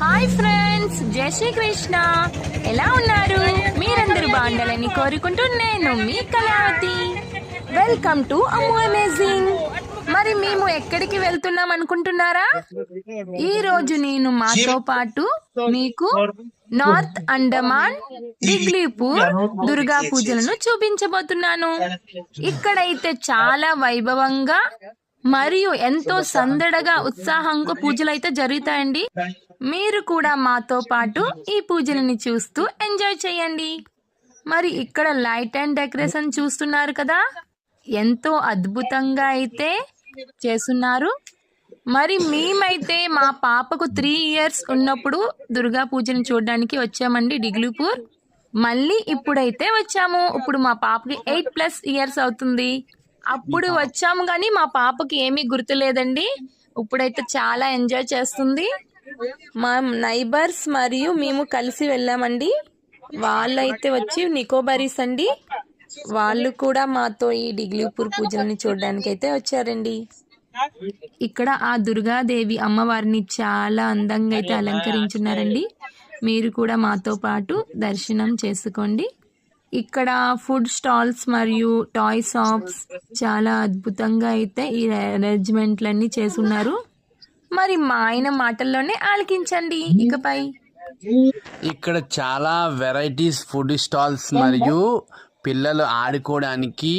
Hi friends, జై శ్రీ కృష్ణ. ఎలా ఉన్నారు? మీరందరూ బాగుండాలని కోరుకుంటూ నేను మీ Kalavathi. Welcome to Ammu amazing. మరి మేము ఎక్కడికి వెళ్తున్నాం అనుకుంటున్నారా? ఈ రోజు నేను మాతో పాటు మీకు నార్త్ అండమాన్ డిగ్లీపూర్ దుర్గా పూజలను చూపించబోతున్నాను. ఇక్కడైతే చాలా వైభవంగా మరియు ఎంతో సందడగా ఉత్సాహంగా పూజలు అయితే జరుగుతాయండి. మీరు కూడా మాతో పాటు ఈ పూజలని చూస్తూ ఎంజాయ్ చేయండి. మరి ఇక్కడ లైట్ అండ్ డెకరేషన్ చూస్తున్నారు కదా, ఎంతో అద్భుతంగా అయితే చేస్తున్నారు. మరి మేమైతే మా పాపకు 3 years ఉన్నప్పుడు దుర్గా పూజను చూడడానికి వచ్చామండి డిగ్లీపూర్. మళ్ళీ ఇప్పుడైతే వచ్చాము. ఇప్పుడు మా పాపకి 8+ years అవుతుంది. అప్పుడు వచ్చాము కానీ మా పాపకి ఏమీ గుర్తులేదండి. ఇప్పుడైతే చాలా ఎంజాయ్ చేస్తుంది. మా నైబర్స్ మరియు మేము కలిసి వెళ్ళామండి. వాళ్ళైతే వచ్చి నికోబారీస్ అండి. వాళ్ళు కూడా మాతో ఈ డిగ్లీపూర్ పూజలని చూడడానికి అయితే వచ్చారండి. ఇక్కడ ఆ దుర్గాదేవి అమ్మవారిని చాలా అందంగా అయితే అలంకరించున్నారండి. మీరు కూడా మాతో పాటు దర్శనం చేసుకోండి. ఇక్కడ ఫుడ్ స్టాల్స్ మరియు టాయ్ షాప్స్ చాలా అద్భుతంగా అయితే ఈ అరేంజ్మెంట్లన్నీ చేసున్నారు. మరి మా ఆయన మాటల్లోనే ఆలకించండి. ఇకపై ఇక్కడ చాలా వెరైటీస్ ఫుడ్ స్టాల్స్ మరియు పిల్లలు ఆడుకోవడానికి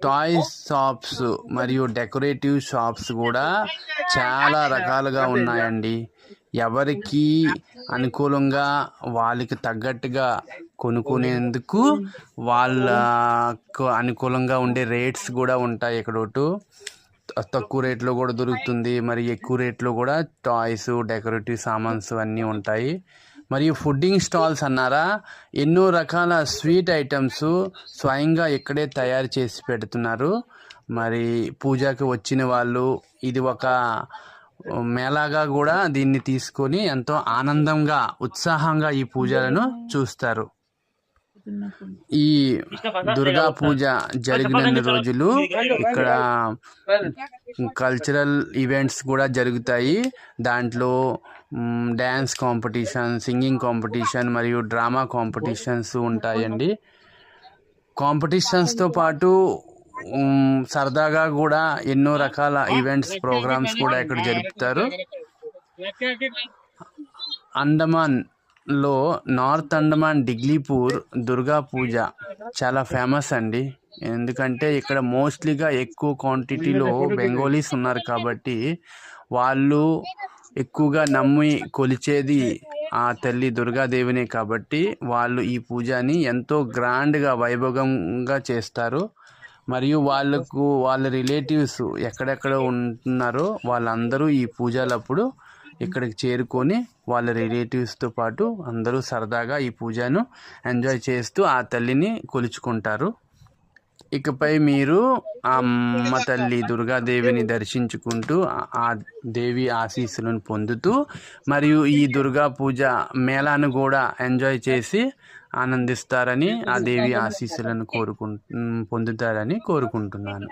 టాయ్స్ షాప్స్ మరియు డెకరేటివ్ షాప్స్ కూడా చాలా రకాలుగా ఉన్నాయండి. ఎవరికి అనుకూలంగా వాళ్ళకి తగ్గట్టుగా కొనుక్కునేందుకు వాళ్ళకు అనుకూలంగా ఉండే రేట్స్ కూడా ఉంటాయి. ఇక్కడ తక్కువ రేట్లో కూడా దొరుకుతుంది, మరి ఎక్కువ రేట్లో కూడా టాయ్స్ డెకరేటివ్ సామాన్స్ అన్నీ ఉంటాయి. మరియు ఫుడ్డింగ్ స్టాల్స్ అన్నారా, ఎన్నో రకాల స్వీట్ ఐటమ్స్ స్వయంగా ఇక్కడే తయారు చేసి పెడుతున్నారు. మరి పూజకి వచ్చిన వాళ్ళు ఇది ఒక మేళాగా కూడా దీన్ని తీసుకొని ఎంతో ఆనందంగా ఉత్సాహంగా ఈ పూజలను చూస్తారు. ఈ దుర్గా పూజ జరిగిన రోజులు ఇక్కడ కల్చరల్ ఈవెంట్స్ కూడా జరుగుతాయి. దాంట్లో డ్యాన్స్ కాంపిటీషన్, సింగింగ్ కాంపిటీషన్ మరియు డ్రామా కాంపిటీషన్స్ ఉంటాయండి. కాంపిటీషన్స్తో పాటు సరదాగా కూడా ఎన్నో రకాల ఈవెంట్స్ ప్రోగ్రామ్స్ కూడా ఇక్కడ జరుపుతారు. అండమాన్లో నార్త్ అండమాన్ డిగ్లీపూర్ దుర్గా పూజ చాలా ఫేమస్ అండి. ఎందుకంటే ఇక్కడ మోస్ట్లీగా ఎక్కువ క్వాంటిటీలో బెంగాలీస్ ఉన్నారు కాబట్టి వాళ్ళు ఎక్కువగా నమ్మి కొలిచేది ఆ తల్లి దుర్గాదేవినే కాబట్టి వాళ్ళు ఈ పూజని ఎంతో గ్రాండ్గా వైభవంగా చేస్తారు. మరియు వాళ్ళ రిలేటివ్స్ ఎక్కడెక్కడ ఉంటున్నారో వాళ్ళందరూ ఈ పూజలప్పుడు ఇక్కడికి చేరుకొని వాళ్ళ రిలేటివ్స్తో పాటు అందరూ సరదాగా ఈ పూజను ఎంజాయ్ చేస్తూ ఆ తల్లిని కొలుచుకుంటారు. ఇకపై మీరు ఆ అమ్మ తల్లి దుర్గాదేవిని దర్శించుకుంటూ ఆ దేవి ఆశీస్సులను పొందుతూ మరియు ఈ దుర్గా పూజ మేళాను కూడా ఎంజాయ్ చేసి ఆనందిస్తారని, ఆ దేవి ఆశీస్సులను పొందుతారని కోరుకుంటున్నాను.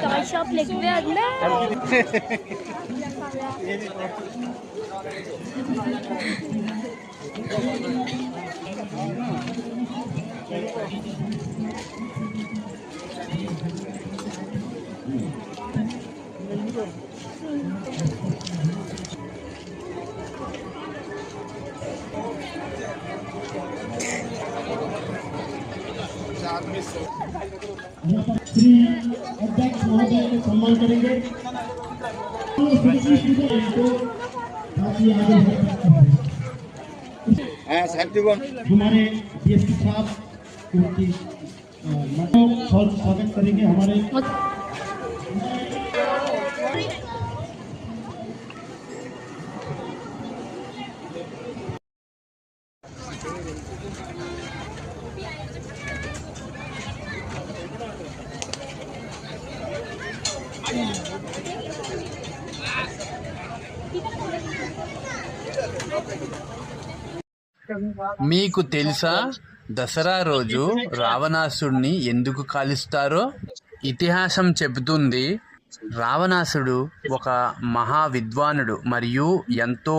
टॉय शॉप लेके गए अंदर। श्री अध्यक्ष महोदय को सम्मान करेंगे हमारे डीएसपी साहब उनकी स्वागत करेंगे हमारे మీకు తెలుసా దసరా రోజు రావణాసుడిని ఎందుకు కాలుస్తారో? ఇతిహాసం చెబుతుంది, రావణాసుడు ఒక మహా విద్వానుడు మరియు ఎంతో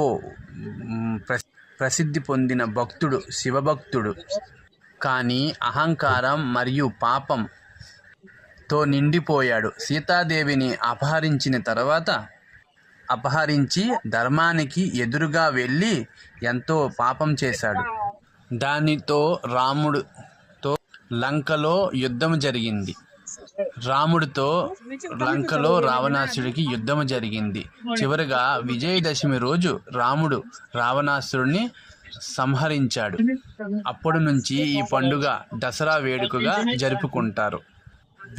ప్రసిద్ధి పొందిన భక్తుడు, శివభక్తుడు. కానీ అహంకారం మరియు పాపంతో నిండిపోయాడు. సీతాదేవిని అపహరించి ధర్మానికి ఎదురుగా వెళ్ళి ఎంతో పాపం చేశాడు. దానితో రాముడితో లంకలో యుద్ధం జరిగింది. లంకలో రావణాసుడికి యుద్ధం జరిగింది. చివరిగా విజయదశమి రోజు రాముడు రావణాసురుడిని సంహరించాడు. అప్పటి నుంచి ఈ పండుగ దసరా వేడుకగా జరుపుకుంటారు.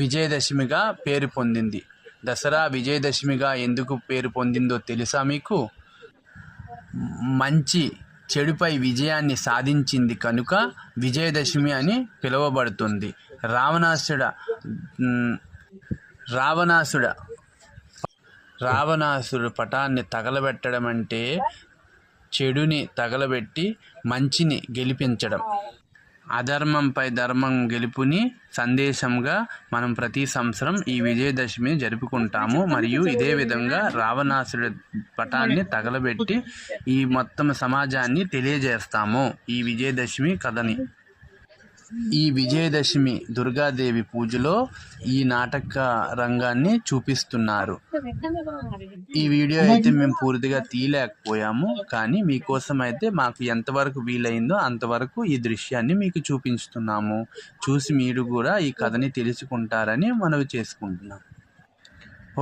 విజయదశమిగా పేరు పొందింది. దసరా విజయదశమిగా ఎందుకు పేరు పొందిందో తెలుసా మీకు? మంచి చెడుపై విజయాన్ని సాధించింది కనుక విజయదశమి అని పిలువబడుతుంది. రావణాసుడు పటాన్ని తగలబెట్టడం అంటే చెడుని తగలబెట్టి మంచిని గెలిపించడం. అధర్మంపై ధర్మం గెలుపుని సందేశంగా మనం ప్రతి సంవత్సరం ఈ విజయదశమిని జరుపుకుంటాము. మరియు ఇదే విధంగా రావణాసుడి పటాన్ని తగలబెట్టి ఈ మొత్తం సమాజాన్ని తెలియజేస్తాము ఈ విజయదశమి కథని. ఈ విజయదశమి దుర్గాదేవి పూజలో ఈ నాటక రంగాన్ని చూపిస్తున్నారు. ఈ వీడియో అయితే మేము పూర్తిగా తీయలేకపోయాము, కానీ మీకోసం అయితే మాకు ఎంతవరకు వీలైందో అంతవరకు ఈ దృశ్యాన్ని మీకు చూపిస్తున్నాము. చూసి మీరు కూడా ఈ కథని తెలుసుకుంటారని మనవి చేసుకుంటున్నాం.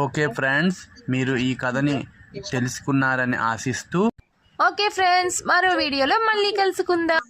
ఓకే ఫ్రెండ్స్, మీరు ఈ కథని తెలుసుకున్నారని ఆశిస్తూ ఓకే ఫ్రెండ్స్, మరో వీడియోలో మళ్ళీ కలుసుకుందాం.